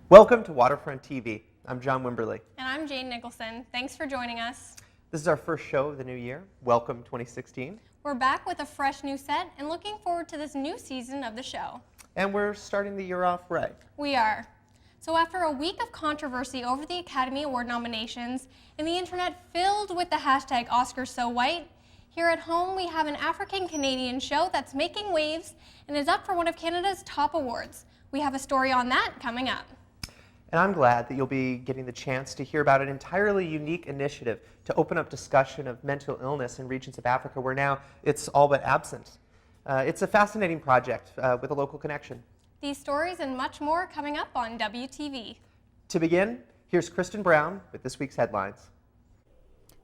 Welcome to Waterfront TV. I'm John Wimberly. And I'm Jane Nicholson. Thanks for joining us. This is our first show of the new year. Welcome 2016. We're back with a fresh new set and looking forward to this new season of the show. And we're starting the year off right. We are. So after a week of controversy over the Academy Award nominations and the internet filled with the hashtag #OscarsSoWhite, here at home we have an African-Canadian show that's making waves and is up for one of Canada's top awards. We have a story on that coming up. And I'm glad that you'll be getting the chance to hear about an entirely unique initiative to open up discussion of mental illness in regions of Africa where now it's all but absent. It's a fascinating project with a local connection. These stories and much more coming up on WTV. To begin, here's Kristen Brown with this week's headlines.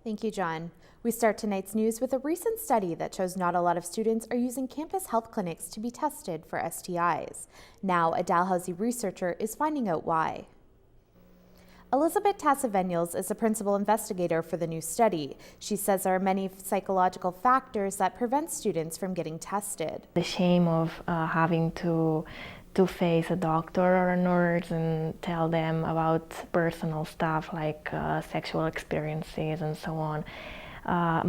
Thank you, John. We start tonight's news with a recent study that shows not a lot of students are using campus health clinics to be tested for STIs. Now, a Dalhousie researcher is finding out why. Elizabeth Tassavenuels is the principal investigator for the new study. She says there are many psychological factors that prevent students from getting tested. The shame of having to face a doctor or a nurse and tell them about personal stuff like sexual experiences and so on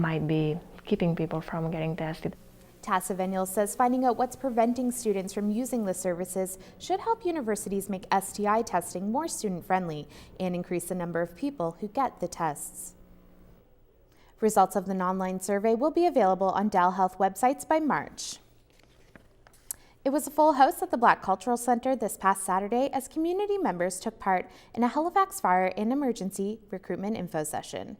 might be keeping people from getting tested. Tassavenuels says finding out what's preventing students from using the services should help universities make STI testing more student-friendly and increase the number of people who get the tests. Results of the online survey will be available on Dal Health websites by March. It was a full house at the Black Cultural Centre this past Saturday as community members took part in a Halifax Fire and Emergency Recruitment Info session.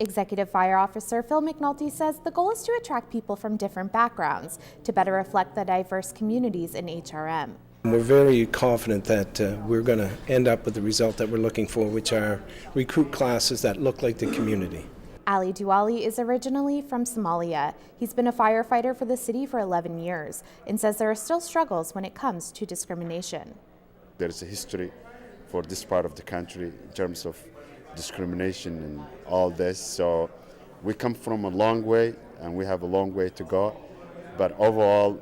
Executive Fire Officer Phil McNulty says the goal is to attract people from different backgrounds to better reflect the diverse communities in HRM. We're very confident that we're going to end up with the result that we're looking for, which are recruit classes that look like the community. Ali Duali is originally from Somalia. He's been a firefighter for the city for 11 years and says there are still struggles when it comes to discrimination. There's a history for this part of the country in terms of discrimination and all this, so we come from a long way and we have a long way to go, but overall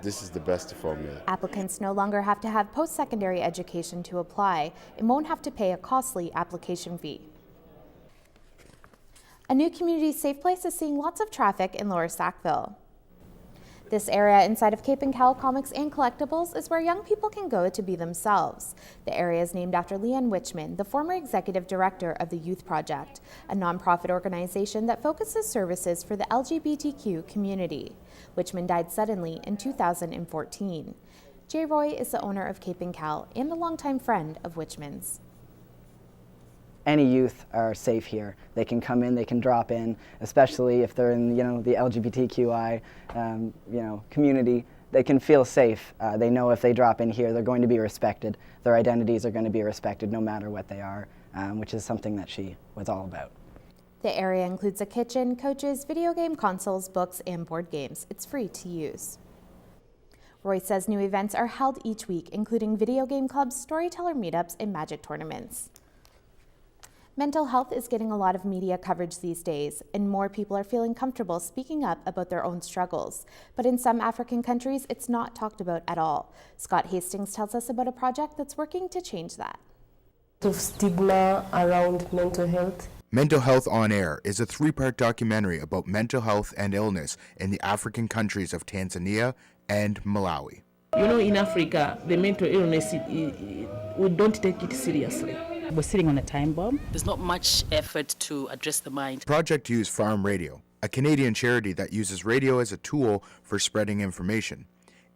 this is the best formula. Applicants no longer have to have post-secondary education to apply and won't have to pay a costly application fee. A new community safe place is seeing lots of traffic in Lower Sackville. This area inside of Cape and Cowl Comics and Collectibles is where young people can go to be themselves. The area is named after Leanne Wichman, the former executive director of the Youth Project, a nonprofit organization that focuses services for the LGBTQ community. Wichman died suddenly in 2014. Jay Roy is the owner of Cape and Cowl and a longtime friend of Wichman's. Any youth are safe here. They can come in, they can drop in, especially if they're in, the LGBTQI, community. They can feel safe. They know if they drop in here, they're going to be respected. Their identities are going to be respected no matter what they are, which is something that she was all about. The area includes a kitchen, coaches, video game consoles, books, and board games. It's free to use. Roy says new events are held each week, including video game clubs, storyteller meetups, and magic tournaments. Mental health is getting a lot of media coverage these days, and more people are feeling comfortable speaking up about their own struggles. But in some African countries, it's not talked about at all. Scott Hastings tells us about a project that's working to change that. Of stigma around mental health. Mental Health on Air is a 3-part documentary about mental health and illness in the African countries of Tanzania and Malawi. In Africa, the mental illness, we don't take it seriously. We're sitting on a time bomb. There's not much effort to address the mind. Project Use Farm Radio, a Canadian charity that uses radio as a tool for spreading information.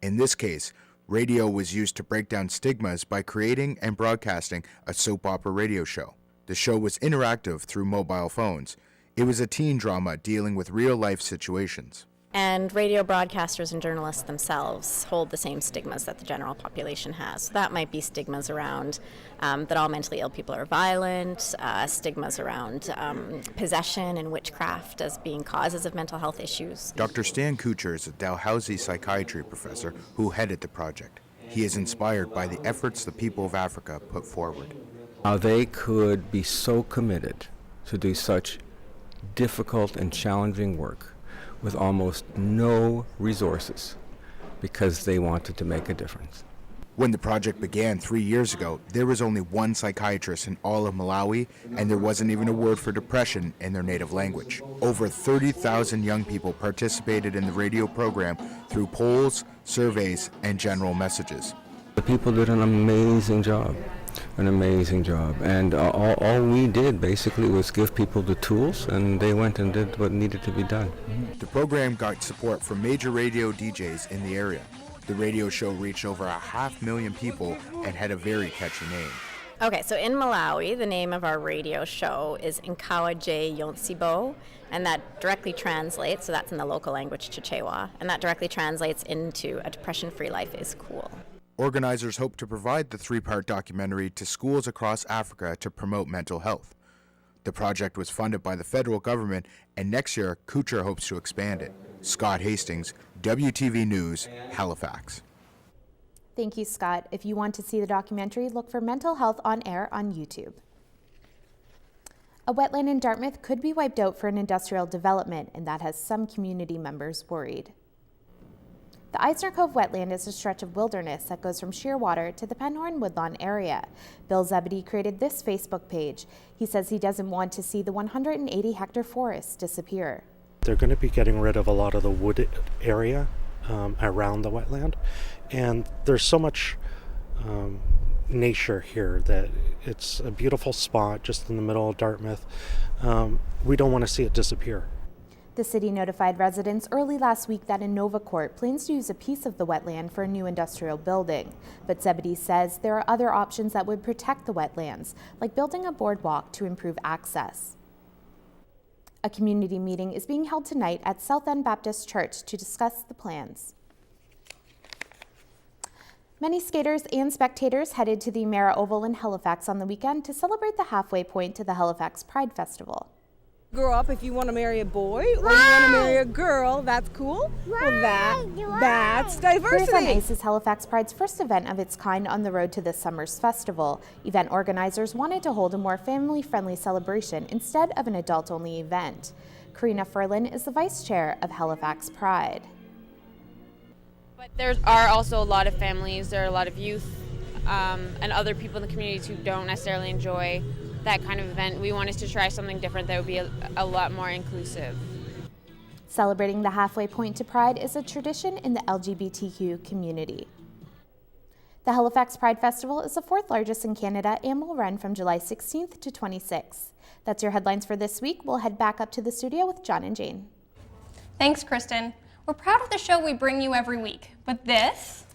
In this case, radio was used to break down stigmas by creating and broadcasting a soap opera radio show. The show was interactive through mobile phones. It was a teen drama dealing with real-life situations. And radio broadcasters and journalists themselves hold the same stigmas that the general population has. So that might be stigmas around that all mentally ill people are violent, stigmas around possession and witchcraft as being causes of mental health issues. Dr. Stan Kuchar is a Dalhousie psychiatry professor who headed the project. He is inspired by the efforts the people of Africa put forward. How they could be so committed to do such difficult and challenging work with almost no resources because they wanted to make a difference. When the project began 3 years ago, there was only one psychiatrist in all of Malawi, and there wasn't even a word for depression in their native language. Over 30,000 young people participated in the radio program through polls, surveys, and general messages. The people did an amazing job, and all we did basically was give people the tools, and they went and did what needed to be done. The program got support from major radio DJs in the area. The radio show reached over 500,000 people and had a very catchy name. Okay, so in Malawi, the name of our radio show is Nkawa J Yonsibo, and that directly translates, so that's in the local language Chichewa, and that directly translates into a depression-free life is cool. Organizers hope to provide the 3-part documentary to schools across Africa to promote mental health. The project was funded by the federal government, and next year, Kuchar hopes to expand it. Scott Hastings, WTV News, Halifax. Thank you, Scott. If you want to see the documentary, look for Mental Health on Air on YouTube. A wetland in Dartmouth could be wiped out for an industrial development, and that has some community members worried. The Eisner Cove wetland is a stretch of wilderness that goes from Shearwater to the Penhorn Woodlawn area. Bill Zebedee created this Facebook page. He says he doesn't want to see the 180-hectare forest disappear. They're going to be getting rid of a lot of the wood area around the wetland, and there's so much nature here that it's a beautiful spot just in the middle of Dartmouth. We don't want to see it disappear. The city notified residents early last week that Innova Court plans to use a piece of the wetland for a new industrial building. But Zebedee says there are other options that would protect the wetlands, like building a boardwalk to improve access. A community meeting is being held tonight at South End Baptist Church to discuss the plans. Many skaters and spectators headed to the Mara Oval in Halifax on the weekend to celebrate the halfway point to the Halifax Pride Festival. Grow up, if you want to marry a boy or you want to marry a girl, that's cool. Well, that's diversity. Bears on Ice is Halifax Pride's first event of its kind on the road to this summer's festival. Event organizers wanted to hold a more family-friendly celebration instead of an adult-only event. Karina Ferlin is the vice chair of Halifax Pride. But there are also a lot of families, there are a lot of youth and other people in the communities who don't necessarily enjoy that kind of event. We wanted to try something different that would be a lot more inclusive. Celebrating the halfway point to Pride is a tradition in the LGBTQ community. The Halifax Pride Festival is the 4th largest in Canada and will run from July 16th to 26th. That's your headlines for this week. We'll head back up to the studio with John and Jane. Thanks, Kristen. We're proud of the show we bring you every week, but that's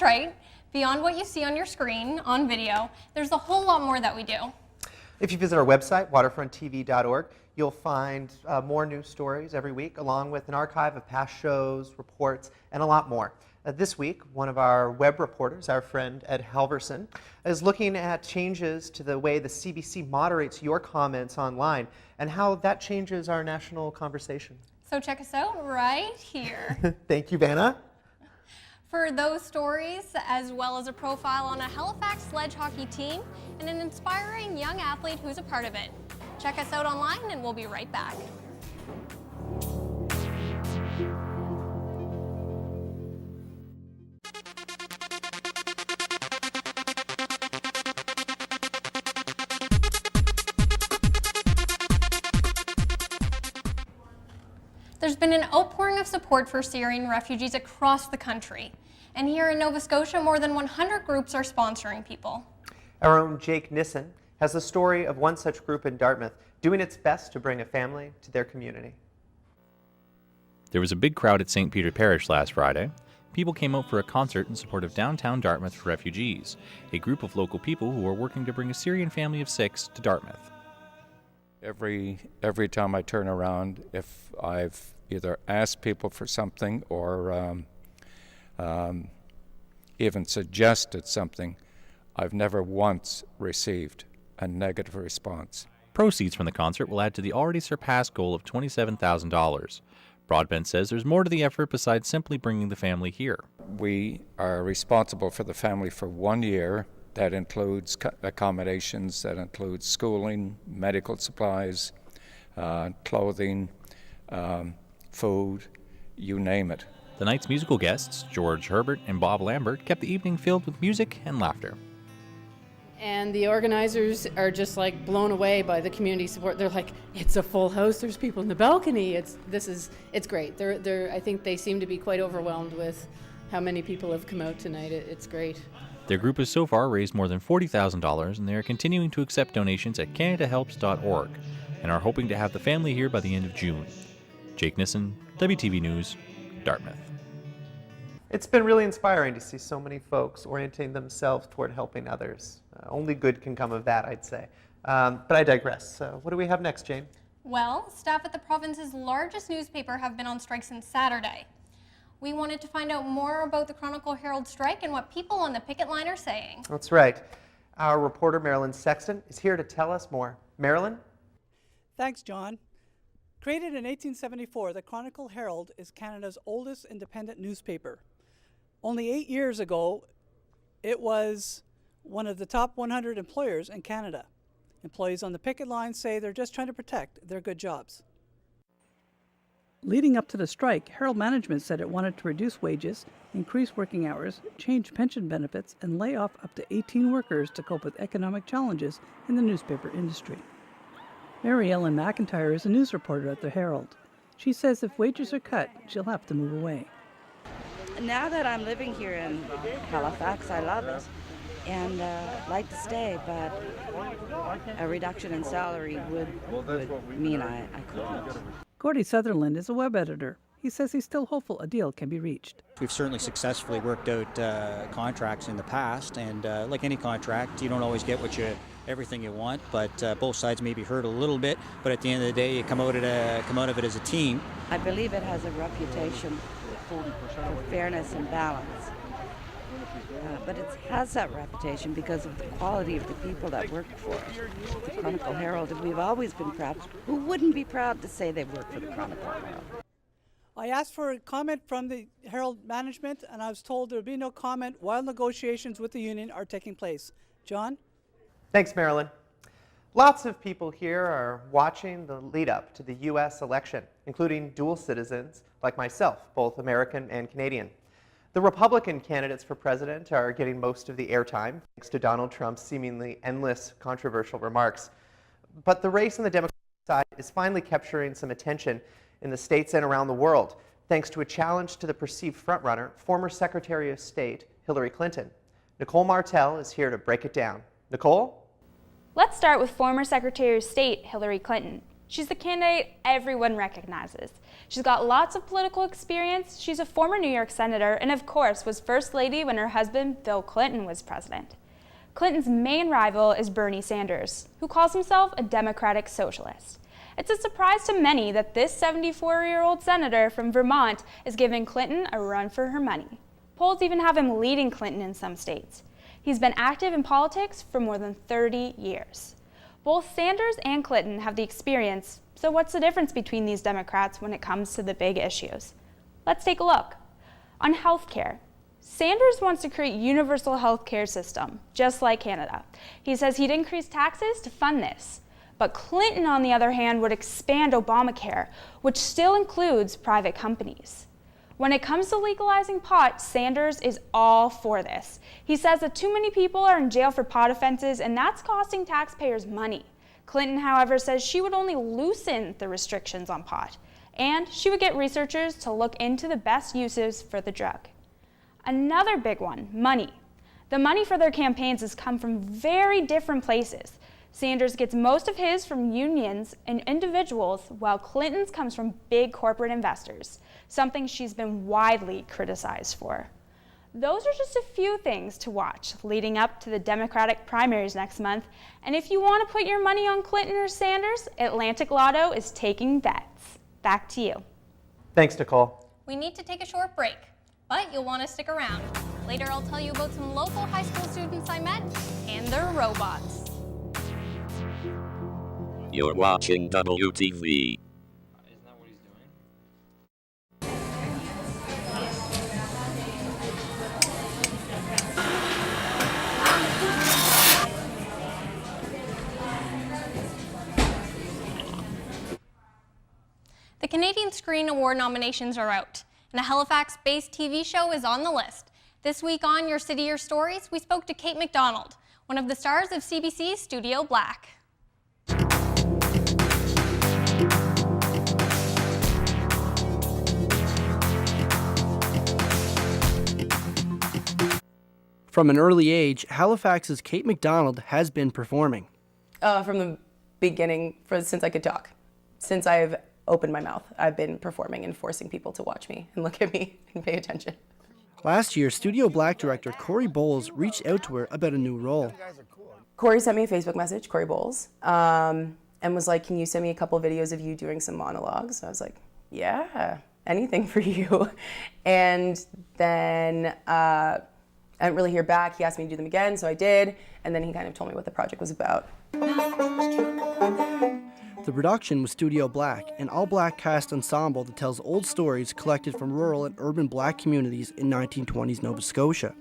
right, beyond what you see on your screen, on video, there's a whole lot more that we do. If you visit our website, waterfronttv.org, you'll find more news stories every week, along with an archive of past shows, reports, and a lot more. This week, one of our web reporters, our friend Ed Halverson, is looking at changes to the way the CBC moderates your comments online and how that changes our national conversation. So check us out right here. Thank you, Vanna. For those stories, as well as a profile on a Halifax sledge hockey team and an inspiring young athlete who's a part of it. Check us out online and we'll be right back. There's been an outpouring of support for Syrian refugees across the country. And here in Nova Scotia, more than 100 groups are sponsoring people. Our own Jake Nissen has the story of one such group in Dartmouth doing its best to bring a family to their community. There was a big crowd at St. Peter Parish last Friday. People came out for a concert in support of downtown Dartmouth for refugees, a group of local people who are working to bring a Syrian family of 6 to Dartmouth. Every time I turn around, if I've either asked people for something or even suggested something, I've never once received a negative response. Proceeds from the concert will add to the already surpassed goal of $27,000. Broadbent says there's more to the effort besides simply bringing the family here. We are responsible for the family for 1 year. That includes accommodations, that includes schooling, medical supplies, clothing, food, you name it. The night's musical guests, George Herbert and Bob Lambert, kept the evening filled with music and laughter. And the organizers are just like blown away by the community support. They're like, it's a full house. There's people in the balcony. It's great. I think they seem to be quite overwhelmed with how many people have come out tonight. It's great. Their group has so far raised more than $40,000, and they are continuing to accept donations at CanadaHelps.org and are hoping to have the family here by the end of June. Jake Nissen, WTV News, Dartmouth. It's been really inspiring to see so many folks orienting themselves toward helping others. Only good can come of that, I'd say. But I digress. What do we have next, Jane? Well, staff at the province's largest newspaper have been on strike since Saturday. We wanted to find out more about the Chronicle Herald strike and what people on the picket line are saying. That's right. Our reporter, Marilyn Sexton, is here to tell us more. Marilyn? Thanks, John. Created in 1874, the Chronicle Herald is Canada's oldest independent newspaper. Only 8 years ago, it was one of the top 100 employers in Canada. Employees on the picket line say they're just trying to protect their good jobs. Leading up to the strike, Herald management said it wanted to reduce wages, increase working hours, change pension benefits, and lay off up to 18 workers to cope with economic challenges in the newspaper industry. Mary Ellen McIntyre is a news reporter at the Herald. She says if wages are cut, she'll have to move away. Now that I'm living here in Halifax, I love it and like to stay, but a reduction in salary would mean I couldn't. Gordy Sutherland is a web editor. He says he's still hopeful a deal can be reached. We've certainly successfully worked out contracts in the past, and like any contract, you don't always get everything you want, but both sides may be hurt a little bit, but at the end of the day, you come out of it as a team. I believe it has a reputation for fairness and balance. But it has that reputation because of the quality of the people that work for it. The Chronicle Herald, and we've always been proud. Who wouldn't be proud to say they work for the Chronicle Herald? I asked for a comment from the Herald management, and I was told there would be no comment while negotiations with the union are taking place. John? Thanks, Marilyn. Lots of people here are watching the lead up to the U.S. election, including dual citizens like myself, both American and Canadian. The Republican candidates for president are getting most of the airtime, thanks to Donald Trump's seemingly endless controversial remarks. But the race on the Democratic side is finally capturing some attention in the states and around the world, thanks to a challenge to the perceived frontrunner, former Secretary of State Hillary Clinton. Nicole Martell is here to break it down. Nicole? Let's start with former Secretary of State Hillary Clinton. She's the candidate everyone recognizes. She's got lots of political experience. She's a former New York senator and, of course, was First Lady when her husband, Bill Clinton, was president. Clinton's main rival is Bernie Sanders, who calls himself a Democratic socialist. It's a surprise to many that this 74-year-old senator from Vermont is giving Clinton a run for her money. Polls even have him leading Clinton in some states. He's been active in politics for more than 30 years. Both Sanders and Clinton have the experience, so what's the difference between these Democrats when it comes to the big issues? Let's take a look. On health care, Sanders wants to create a universal health care system, just like Canada. He says he'd increase taxes to fund this. But Clinton, on the other hand, would expand Obamacare, which still includes private companies. When it comes to legalizing pot, Sanders is all for this. He says that too many people are in jail for pot offenses, and that's costing taxpayers money. Clinton, however, says she would only loosen the restrictions on pot, and she would get researchers to look into the best uses for the drug. Another big one, money. The money for their campaigns has come from very different places. Sanders gets most of his from unions and individuals, while Clinton's comes from big corporate investors, something she's been widely criticized for. Those are just a few things to watch leading up to the Democratic primaries next month. And if you want to put your money on Clinton or Sanders, Atlantic Lotto is taking bets. Back to you. Thanks, Nicole. We need to take a short break, but you'll want to stick around. Later, I'll tell you about some local high school students I met and their robots. You're watching WTV. The Canadian Screen Award nominations are out. and a Halifax-based TV show is on the list. This week on Your City, Your Stories, we spoke to Kate McDonald, one of the stars of CBC's Studio Black. From an early age, Halifax's Kate McDonald has been performing. From the beginning, since I could talk. Since I've opened my mouth, I've been performing and forcing people to watch me and look at me and pay attention. Last year, Studio Black director Corey Bowles reached out to her about a new role. Corey sent me a Facebook message, Corey Bowles, and was like, can you send me a couple videos of you doing some monologues? I was like, yeah, anything for you. And then I didn't really hear back. He asked me to do them again, so I did. And then he kind of told me what the project was about. The production was Studio Black, an all-black cast ensemble that tells old stories collected from rural and urban black communities in 1920s Nova Scotia.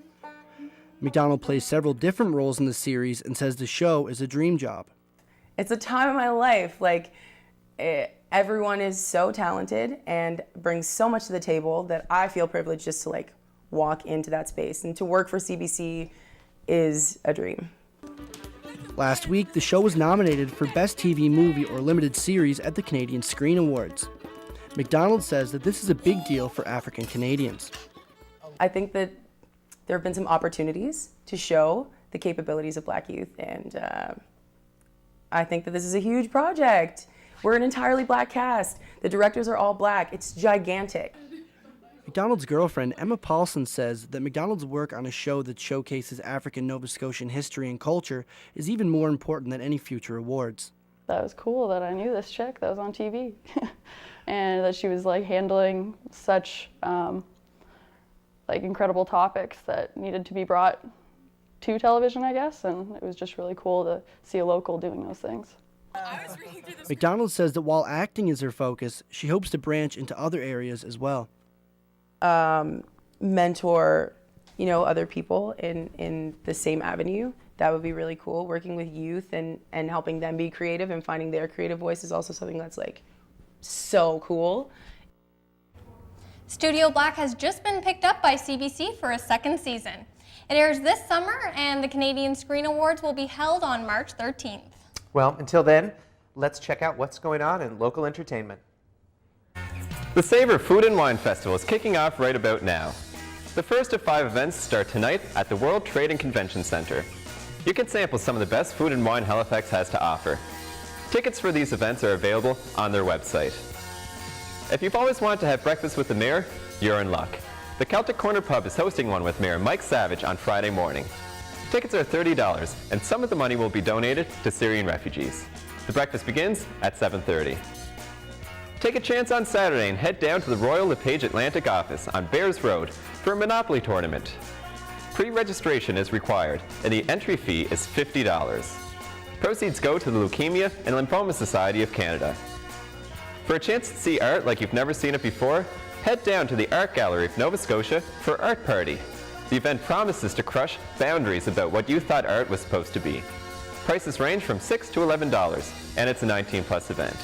McDonald plays several different roles in the series and says the show is a dream job. It's a time of my life. Everyone is so talented and brings so much to the table that I feel privileged just to walk into that space. And to work for CBC is a dream. Last week, the show was nominated for Best TV Movie or Limited Series at the Canadian Screen Awards. McDonald says that this is a big deal for African Canadians. I think that there have been some opportunities to show the capabilities of Black youth, and I think that this is a huge project. We're an entirely Black cast. The directors are all Black. It's gigantic. McDonald's girlfriend, Emma Paulson, says that McDonald's work on a show that showcases African Nova Scotian history and culture is even more important than any future awards. That was cool that I knew this chick that was on TV and that she was handling such incredible topics that needed to be brought to television, I guess, and it was just really cool to see a local doing those things. McDonald says that while acting is her focus, she hopes to branch into other areas as well. Mentor, other people in the same avenue. That would be really cool. Working with youth and helping them be creative and finding their creative voice is also something that's so cool. Studio Black has just been picked up by CBC for a second season. It airs this summer, and the Canadian Screen Awards will be held on March 13th. Well, until then, let's check out what's going on in local entertainment. The Savor Food and Wine Festival is kicking off right about now. The first of 5 events start tonight at the World Trade and Convention Center. You can sample some of the best food and wine Halifax has to offer. Tickets for these events are available on their website. If you've always wanted to have breakfast with the mayor, you're in luck. The Celtic Corner Pub is hosting one with Mayor Mike Savage on Friday morning. Tickets are $30, and some of the money will be donated to Syrian refugees. The breakfast begins at 7:30. Take a chance on Saturday and head down to the Royal LePage Atlantic office on Bears Road for a Monopoly tournament. Pre-registration is required, and the entry fee is $50. Proceeds go to the Leukemia and Lymphoma Society of Canada. For a chance to see art like you've never seen it before, head down to the Art Gallery of Nova Scotia for Art Party. The event promises to crush boundaries about what you thought art was supposed to be. Prices range from $6 to $11, and it's a 19+ event.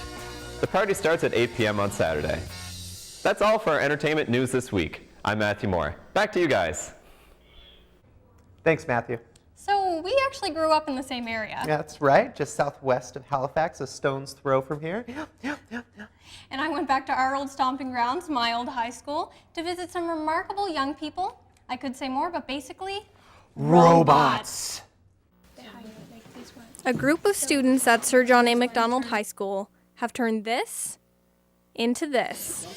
The party starts at 8 p.m. on Saturday. That's all for our entertainment news this week. I'm Matthew Moore. Back to you guys. Thanks, Matthew. So we actually grew up in the same area. That's right, just southwest of Halifax, a stone's throw from here. And I went back to our old stomping grounds, my old high school, to visit some remarkable young people. I could say more, but basically, robots. A group of students at Sir John A. Macdonald High School have turned this into this.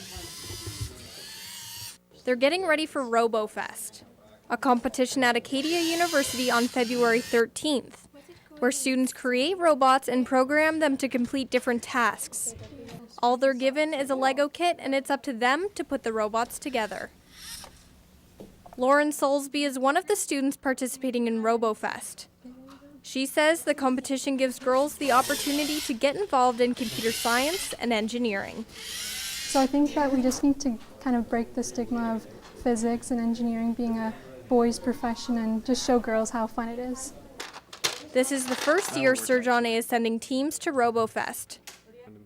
They're getting ready for RoboFest, a competition at Acadia University on February 13th, where students create robots and program them to complete different tasks. All they're given is a Lego kit, and it's up to them to put the robots together. Lauren Soulsby is one of the students participating in RoboFest. She says the competition gives girls the opportunity to get involved in computer science and engineering. So I think that we just need to kind of break the stigma of physics and engineering being a boys' profession and just show girls how fun it is. This is the first year Sir John A is sending teams to RoboFest.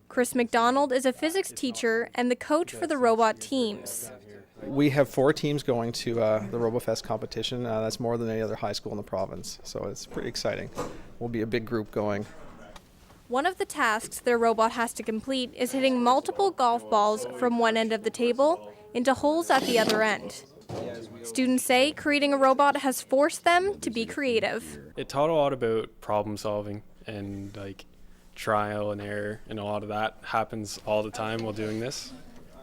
Chris McDonald is a physics teacher and the coach for the robot teams. We have 4 teams going to the RoboFest competition. That's more than any other high school in the province, so it's pretty exciting. We'll be a big group going. One of the tasks their robot has to complete is hitting multiple golf balls from one end of the table into holes at the other end. Students say creating a robot has forced them to be creative. It taught a lot about problem solving and like trial and error, and a lot of that happens all the time while doing this.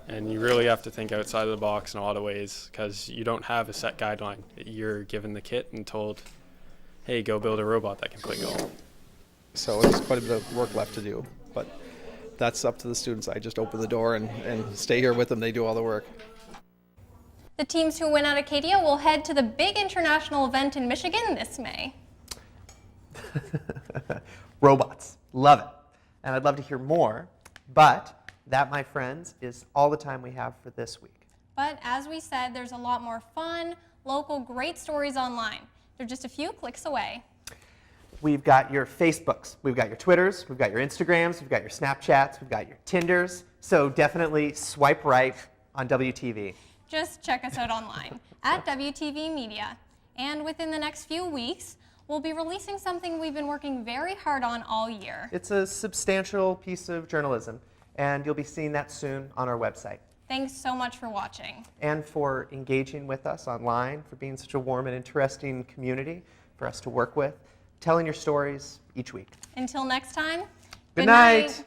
And you really have to think outside of the box in a lot of ways because you don't have a set guideline. You're given the kit and told, hey, go build a robot that can play golf. So it's quite a bit of work left to do, but that's up to the students. I just open the door and stay here with them. They do all the work. The teams who win at Acadia will head to the big international event in Michigan this May. Robots. Love it. And I'd love to hear more, but that, my friends, is all the time we have for this week. But as we said, there's a lot more fun, local, great stories online. They're just a few clicks away. We've got your Facebooks, we've got your Twitters, we've got your Instagrams, we've got your Snapchats, we've got your Tinders. So definitely swipe right on WTV. Just check us out online at WTV Media. And within the next few weeks, we'll be releasing something we've been working very hard on all year. It's a substantial piece of journalism, and you'll be seeing that soon on our website. Thanks so much for watching. And for engaging with us online, for being such a warm and interesting community for us to work with, telling your stories each week. Until next time, Good night.